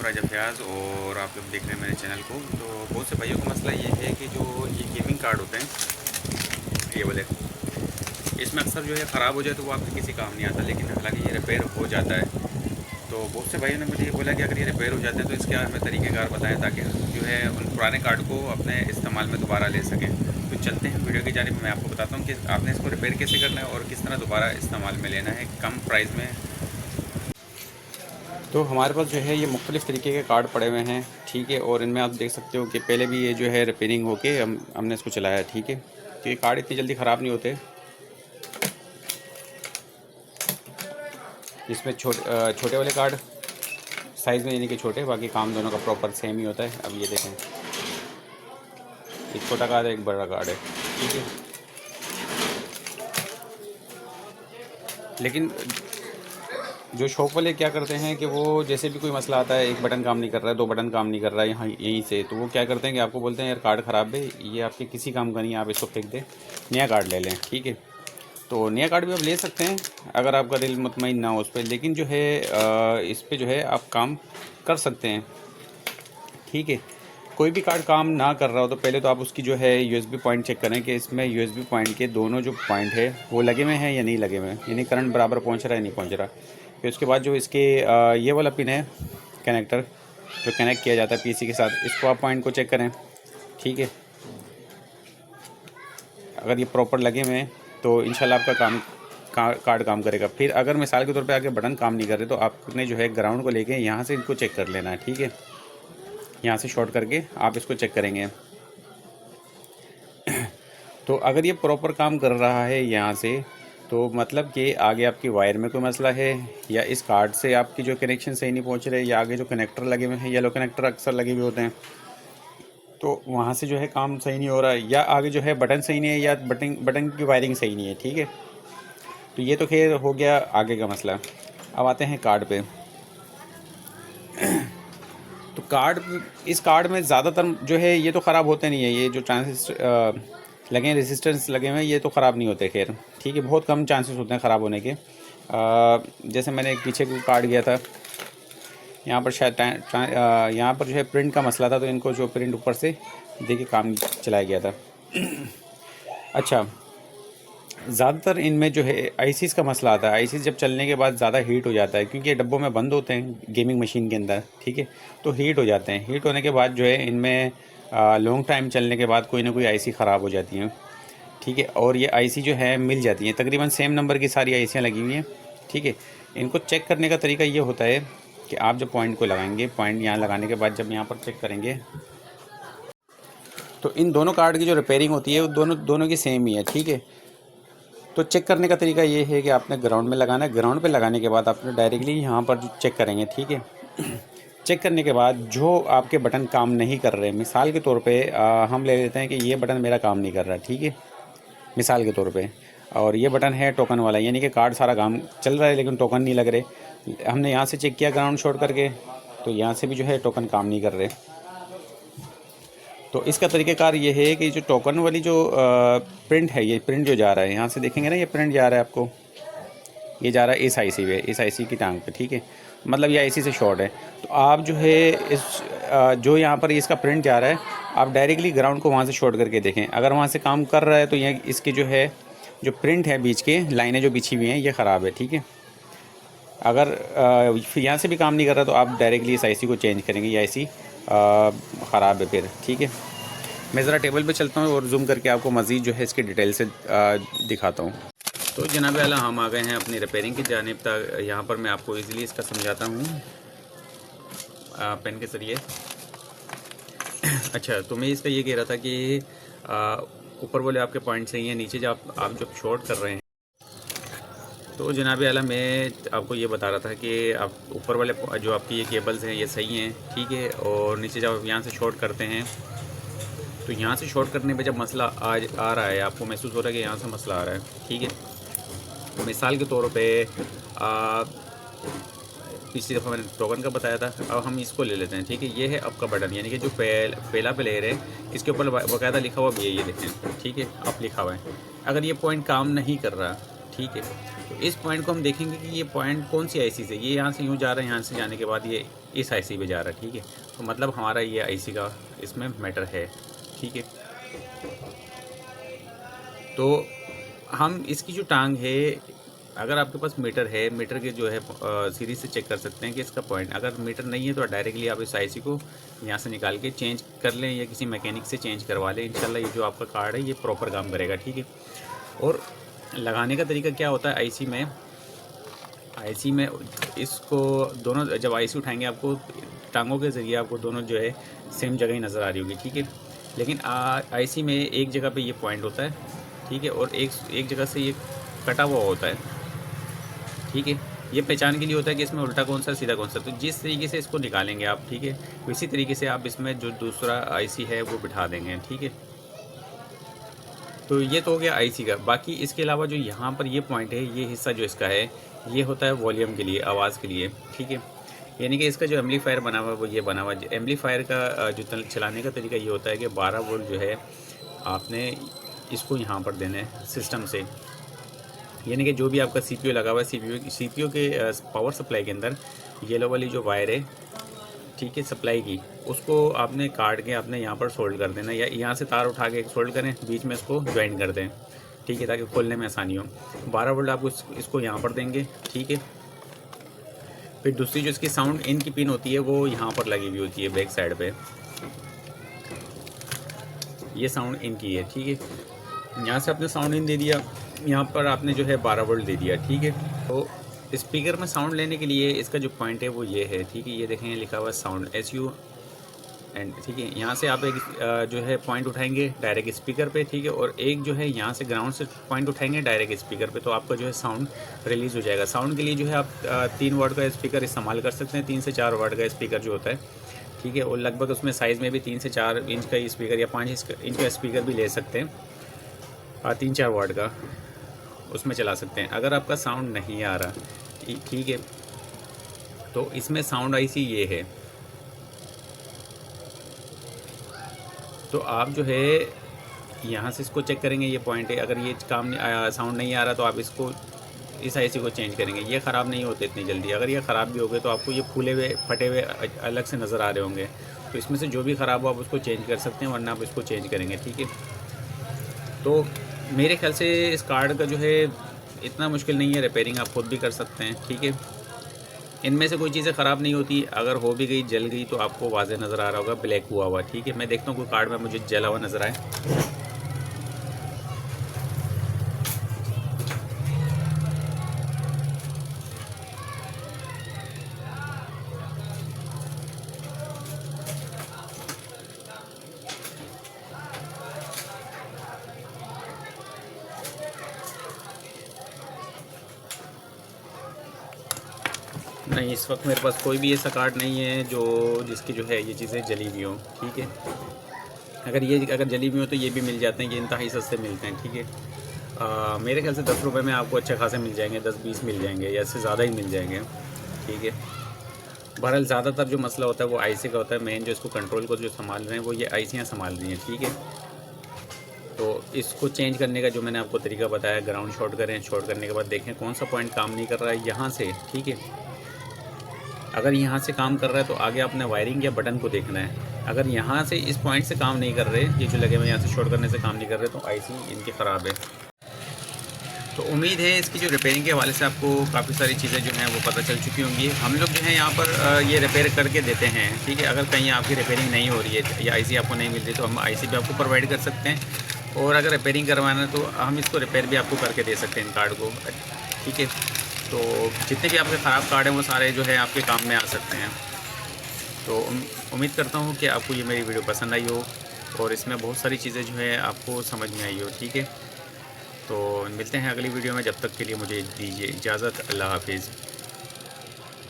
राजा फयाज़ और आप लोग देख रहे हैं मेरे चैनल को। तो बहुत से भाइयों का मसला ये है कि जो ये गेमिंग कार्ड होते हैं ये वाले, इसमें अक्सर जो है ख़राब हो जाए तो वो आपके किसी काम नहीं आता, लेकिन हालांकि ये रिपेयर हो जाता है। तो बहुत से भाइयों ने मुझे ये बोला कि अगर ये रिपेयर हो जाते हैं तो इसके हमें तरीक़ेकार बताएं ताकि जो है उन पुराने कार्ड को अपने इस्तेमाल में दोबारा ले सकें। तो चलते हैं वीडियो की जानिब। मैं आपको बताता हूँ कि आपने इसको रिपेयर कैसे करना है और किस तरह दोबारा इस्तेमाल में लेना है कम प्राइस में। तो हमारे पास जो है ये मुख्तलिफ़ तरीके के कार्ड पड़े हुए हैं, ठीक है। और इनमें आप देख सकते हो कि पहले भी ये जो है रिपेयरिंग होके हमने इसको चलाया, ठीक है। तो ये कार्ड इतनी जल्दी ख़राब नहीं होते। इसमें छोटे वाले कार्ड साइज़ में यानी कि छोटे, बाकी काम दोनों का प्रॉपर सेम ही होता है। अब ये देखें, एक छोटा कार्ड है, एक बड़ा कार्ड है, ठीक है। लेकिन जो शॉप वाले क्या करते हैं कि वो जैसे भी कोई मसला आता है, एक बटन काम नहीं कर रहा है, दो बटन काम नहीं कर रहा है यहाँ यहीं से, तो वो क्या करते हैं कि आपको बोलते हैं यार कार्ड ख़राब है, ये आपके किसी काम का नहीं है, आप इसको फेंक दें, नया कार्ड ले लें, ठीक है। तो नया कार्ड भी आप ले सकते हैं अगर आपका दिल मुतमईन ना हो उस पर, लेकिन जो है इस पर जो है आप काम कर सकते हैं, ठीक है। कोई भी कार्ड काम ना कर रहा हो तो पहले तो आप उसकी जो है यूएसबी पॉइंट चेक करें कि इसमें यूएसबी पॉइंट के दोनों जो पॉइंट है वो लगे हुए हैं या नहीं लगे हुए हैं, यानी करंट बराबर पहुंच रहा है नहीं पहुंच रहा। फिर उसके बाद जो इसके ये वाला पिन है कनेक्टर जो कनेक्ट किया जाता है पीसी के साथ, इसको आप पॉइंट को चेक करें, ठीक है। अगर ये प्रॉपर लगे हुए हैं तो इंशाल्लाह आपका कार्ड काम करेगा। फिर अगर मिसाल के तौर पे आगे बटन काम नहीं कर रहे तो आपने जो है ग्राउंड को लेके यहाँ से इनको चेक कर लेना है, ठीक है। यहाँ से शॉर्ट करके आप इसको चेक करेंगे। तो अगर ये प्रॉपर काम कर रहा है यहाँ से, तो मतलब कि आगे आपकी वायर में कोई मसला है, या इस कार्ड से आपकी जो कनेक्शन सही नहीं पहुँच रहे, या आगे जो कनेक्टर लगे हुए हैं, येलो कनेक्टर अक्सर लगे हुए होते हैं, तो वहाँ से जो है काम सही नहीं हो रहा है, या आगे जो है बटन सही नहीं है, या बटन की वायरिंग सही नहीं है, ठीक है। तो ये तो खैर हो गया आगे का मसला। अब आते हैं कार्ड पे। तो इस कार्ड में ज़्यादातर जो है ये तो ख़राब होते नहीं है, ये जो चांसेस लगे हैं रेजिस्टेंस लगे हुए हैं ये तो ख़राब नहीं होते खैर, ठीक है। बहुत कम चांसेस होते हैं ख़राब होने के। जैसे मैंने एक पीछे को कार्ड गया था, यहाँ पर शायद यहाँ पर जो है प्रिंट का मसला था, तो इनको जो प्रिंट ऊपर से देखिए काम चलाया गया था। अच्छा, ज़्यादातर इनमें जो है आईसीज़ का मसला आता है। आईसीज़ जब चलने के बाद ज़्यादा हीट हो जाता है, क्योंकि ये डब्बों में बंद होते हैं गेमिंग मशीन के अंदर, ठीक है। तो हीट हो जाते हैं, हीट होने के बाद जो है इनमें लॉन्ग टाइम चलने के बाद कोई ना कोई आईसी ख़राब हो जाती हैं, ठीक है। और ये आईसी जो है मिल जाती हैं, तकरीबन सेम नंबर की सारी आईसियाँ लगी हुई हैं, ठीक है। इनको चेक करने का तरीका ये होता है कि आप जब पॉइंट को लगाएंगे, पॉइंट यहाँ लगाने के बाद जब यहाँ पर चेक करेंगे तो इन दोनों कार्ड की जो रिपेयरिंग होती है वो दोनों की सेम ही है, ठीक है। तो चेक करने का तरीका ये है कि आपने ग्राउंड में लगाना है, ग्राउंड पे लगाने के बाद आपने डायरेक्टली यहाँ पर चेक करेंगे, ठीक है। चेक करने के बाद जो आपके बटन काम नहीं कर रहे, मिसाल के तौर पे हम ले लेते हैं कि ये बटन मेरा काम नहीं कर रहा, ठीक है, मिसाल के तौर पे, और ये बटन है टोकन वाला, यानी कि कार्ड सारा काम चल रहा है लेकिन टोकन नहीं लग रहे। हमने यहाँ से चेक किया ग्राउंड शॉर्ट करके, तो यहाँ से भी जो है टोकन काम नहीं कर रहे। तो इसका तरीक़ेकार ये है कि जो टोकन वाली जो प्रिंट है, ये प्रिंट जो जा रहा है यहाँ से देखेंगे ना, ये प्रिंट जा रहा है आपको, ये जा रहा है इस आईसी पे, इस आईसी की टांग पे, ठीक है। मतलब ये आईसी से शॉर्ट है, तो आप जो है इस जो यहाँ पर इसका प्रिंट जा रहा है, आप डायरेक्टली ग्राउंड को वहाँ से शॉर्ट करके देखें। अगर वहाँ से काम कर रहा है तो ये इसकी जो है जो प्रिंट है, बीच के लाइनें जो बिछी हुई हैं ये ख़राब है, ठीक है। अगर यहाँ से भी काम नहीं कर रहा तो आप डायरेक्टली इस आईसी को चेंज करेंगे, ये आईसी ख़राब है फिर, ठीक है। मैं ज़रा टेबल पे चलता हूँ और जूम करके आपको मज़ीद जो है इसकी डिटेल से दिखाता हूँ। तो जनाब आला हम आ गए हैं अपनी रिपेयरिंग की जानिब तक। यहाँ पर मैं आपको इजीली इसका समझाता हूँ पेन के ज़रिए। अच्छा, तो मैं इसका ये कह रहा था कि ऊपर वाले आपके पॉइंट सही हैं, नीचे जब आप जब शॉर्ट कर रहे हैं तो जनाब आला मैं आपको ये बता रहा था कि आप ऊपर वाले जो आपकी ये केबल्स हैं ये सही हैं, ठीक है। और नीचे जब आप यहाँ से शॉर्ट करते हैं तो यहाँ से शॉर्ट करने पे जब मसला आ रहा है, आपको महसूस हो रहा है कि यहाँ से मसला आ रहा है, ठीक है। तो मिसाल के तौर पे पिछली दफ़ा मैंने टोकन का बताया था, अब हम इसको ले लेते हैं, ठीक है। ये है आपका बटन, यानी कि जो पहला प्लेयर है, इसके ऊपर बाकायदा लिखा हुआ भी है, ये देखें, ठीक है, आप लिखा हुआ है। अगर ये पॉइंट काम नहीं कर रहा, ठीक है, तो इस पॉइंट को हम देखेंगे कि ये पॉइंट कौन सी आईसी से, ये यहाँ से यूँ जा रहा है, यहाँ से जाने के बाद ये इस आईसी पे जा रहा है, ठीक है। तो मतलब हमारा ये आईसी का इसमें मैटर है, ठीक है। तो हम इसकी जो टांग है, अगर आपके पास मीटर है, मीटर के जो है सीरीज से चेक कर सकते हैं कि इसका पॉइंट, अगर मीटर नहीं है तो डायरेक्टली आप इस आईसी को यहाँ से निकाल के चेंज कर लें या किसी मैकेनिक से चेंज करवा लें। इंशाल्लाह ये जो आपका कार्ड है ये प्रॉपर काम करेगा, ठीक है। और लगाने का तरीका क्या होता है आईसी में इसको दोनों, जब आईसी उठाएंगे आपको टांगों के ज़रिए आपको दोनों जो है सेम जगह ही नज़र आ रही होगी, ठीक है। लेकिन आईसी में एक जगह पे ये पॉइंट होता है, ठीक है, और एक जगह से ये कटा हुआ होता है, ठीक है। ये पहचान के लिए होता है कि इसमें उल्टा कौन सा सीधा कौन सा। तो जिस तरीके से इसको निकालेंगे आप, ठीक है, इसी तरीके से आप इसमें जो दूसरा आईसी है वो बिठा देंगे, ठीक है। तो ये तो हो गया आईसी का। बाकी इसके अलावा जो यहाँ पर ये पॉइंट है, ये हिस्सा जो इसका है, ये होता है वॉल्यूम के लिए, आवाज़ के लिए, ठीक है। यानी कि इसका जो एम्पलीफायर बना हुआ है वो ये बना हुआ है। एम्पलीफायर का जो चलाने का तरीका ये होता है कि 12 वोल्ट जो है आपने इसको यहाँ पर देना है सिस्टम से। यानी कि जो भी आपका सीपीयू लगा हुआ है, सीपीयू के पावर सप्लाई के अंदर येलो वाली जो वायर है, ठीक है, सप्लाई की, उसको आपने काट के आपने यहाँ पर सोल्ड कर देना, या यहाँ से तार उठा के सोल्ड करें, बीच में इसको ज्वाइन कर दें, ठीक है, ताकि खोलने में आसानी हो। 12 वोल्ट आप इसको यहाँ पर देंगे, ठीक है। फिर दूसरी जो इसकी साउंड इन की पिन होती है वो यहाँ पर लगी हुई होती है बैक साइड पे, ये साउंड इन की है, ठीक है। यहाँ से आपने साउंड इन दे दिया, यहाँ पर आपने जो है 12 वोल्ट दे दिया, ठीक है। तो स्पीकर में साउंड लेने के लिए इसका जो पॉइंट है वो ये है, ठीक है। ये देखें लिखा हुआ साउंड SU एंड, ठीक है। यहाँ से आप एक जो है पॉइंट उठाएंगे डायरेक्ट स्पीकर पे, ठीक है, और एक जो है यहाँ से ग्राउंड से पॉइंट उठाएंगे डायरेक्ट स्पीकर पे, तो आपका जो है साउंड रिलीज़ हो जाएगा। साउंड के लिए जो है आप 3 वाट का स्पीकर इस्तेमाल कर सकते हैं, 3 से 4 वाट का स्पीकर जो होता है, ठीक है। और लगभग उसमें साइज़ में भी 3 से 4 इंच का स्पीकर या 5 इंच का स्पीकर भी ले सकते हैं, 3-4 वाट का उसमें चला सकते हैं। अगर आपका साउंड नहीं आ रहा, ठीक है, तो इसमें साउंड आईसी ये है। तो आप जो है यहाँ से इसको चेक करेंगे, ये पॉइंट है। अगर ये काम नहीं साउंड नहीं आ रहा तो आप इसको इस आईसी को चेंज करेंगे। ये ख़राब नहीं होते इतनी जल्दी। अगर ये ख़राब भी हो गए तो आपको ये फूले हुए फटे हुए अलग से नज़र आ रहे होंगे। तो इसमें से जो भी ख़राब हो आप उसको चेंज कर सकते हैं, वरना आप इसको चेंज करेंगे, ठीक है। तो मेरे ख्याल से इस कार्ड का जो है इतना मुश्किल नहीं है, रिपेयरिंग आप खुद भी कर सकते हैं, ठीक है। इनमें से कोई चीज़ें ख़राब नहीं होती। अगर हो भी गई, जल गई, तो आपको वाज़ेह नज़र आ रहा होगा ब्लैक हुआ हुआ, ठीक है। मैं देखता हूँ कोई कार्ड में मुझे जला हुआ नज़र आए। नहीं, इस वक्त मेरे पास कोई भी ऐसा कार्ड नहीं है जो जिसकी जो है ये चीज़ें जली हुई हों, ठीक है। अगर जली हुई हो तो ये भी मिल जाते हैं, ये इंतहाई सस्ते मिलते हैं, ठीक है। मेरे ख्याल से 10 रुपये में आपको अच्छे खासे मिल जाएंगे, 10-20 मिल जाएंगे या इससे ज़्यादा ही मिल जाएंगे, ठीक है। बहरहाल ज़्यादातर जो मसला होता है वो आईसी का होता है। मेन जो इसको कंट्रोल को जो संभाल रहे हैं वो ये आईसियाँ संभाल रही हैं, ठीक है। तो इसको चेंज करने का जो मैंने आपको तरीका बताया, ग्राउंड शॉर्ट करें, शॉर्ट करने के बाद देखें कौन सा पॉइंट काम नहीं कर रहा है यहाँ से, ठीक है। अगर यहाँ से काम कर रहा है तो आगे आपने वायरिंग या बटन को देखना है। अगर यहाँ से इस पॉइंट से काम नहीं कर रहे, ये जो लगे हुए यहाँ से शॉर्ट करने से काम नहीं कर रहे, तो आईसी इनकी ख़राब है। तो उम्मीद है इसकी जो रिपेयरिंग के हवाले से आपको काफ़ी सारी चीज़ें जो हैं वो पता चल चुकी होंगी। हम लोग जो है यहाँ पर ये रिपेयर करके देते हैं, ठीक है। अगर कहीं आपकी रिपेयरिंग नहीं हो रही है या आईसी आपको नहीं मिल रही, तो हम आईसी भी आपको प्रोवाइड कर सकते हैं। और अगर रिपेयरिंग करवाना है तो हम इसको रिपेयर भी आपको करके दे सकते हैं इन कार्ड को, ठीक है। तो जितने भी आपके ख़राब कार्ड हैं वो सारे जो है आपके काम में आ सकते हैं। तो उम्मीद करता हूँ कि आपको ये मेरी वीडियो पसंद आई हो और इसमें बहुत सारी चीज़ें जो है आपको समझ में आई हो, ठीक है। तो मिलते हैं अगली वीडियो में, जब तक के लिए मुझे दीजिए इजाज़त। अल्लाह हाफिज़।